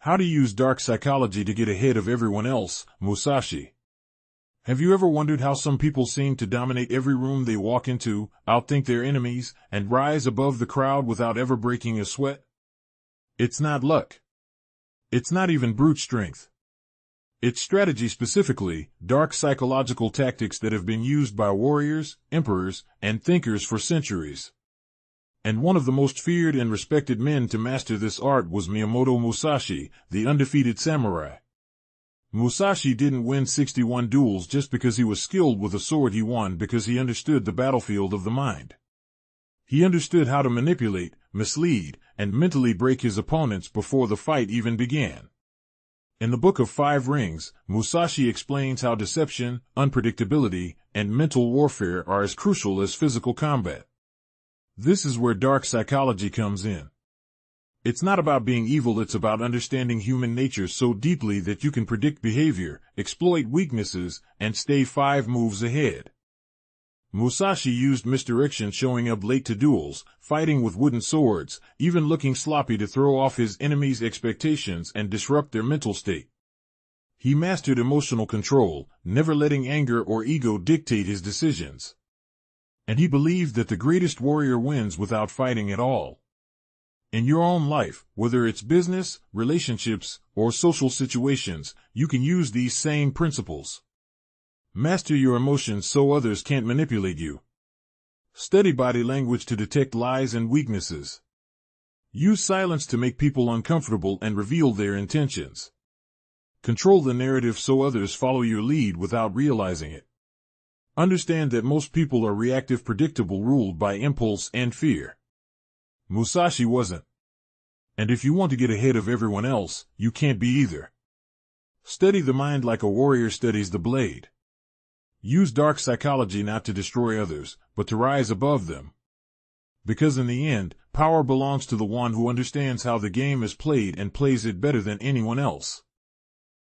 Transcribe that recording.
How to use dark psychology to get ahead of everyone else, Musashi. Have you ever wondered how some people seem to dominate every room they walk into, outthink their enemies, and rise above the crowd without ever breaking a sweat? It's not luck. It's not even brute strength. It's strategy, specifically dark psychological tactics that have been used by warriors, emperors, and thinkers for centuries. And one of the most feared and respected men to master this art was Miyamoto Musashi, the undefeated samurai. Musashi didn't win 61 duels just because he was skilled with a sword. He won because he understood the battlefield of the mind. He understood how to manipulate, mislead, and mentally break his opponents before the fight even began. In the Book of Five Rings, Musashi explains how deception, unpredictability, and mental warfare are as crucial as physical combat. This is where dark psychology comes in. It's not about being evil, it's about understanding human nature so deeply that you can predict behavior, exploit weaknesses, and stay 5 moves ahead. Musashi used misdirection, showing up late to duels, fighting with wooden swords, even looking sloppy to throw off his enemies' expectations and disrupt their mental state. He mastered emotional control, never letting anger or ego dictate his decisions. And he believed that the greatest warrior wins without fighting at all. In your own life, whether it's business, relationships, or social situations, you can use these same principles. Master your emotions so others can't manipulate you. Study body language to detect lies and weaknesses. Use silence to make people uncomfortable and reveal their intentions. Control the narrative so others follow your lead without realizing it. Understand that most people are reactive, predictable, ruled by impulse and fear. Musashi wasn't. And if you want to get ahead of everyone else, you can't be either. Study the mind like a warrior studies the blade. Use dark psychology not to destroy others, but to rise above them. Because in the end, power belongs to the one who understands how the game is played and plays it better than anyone else.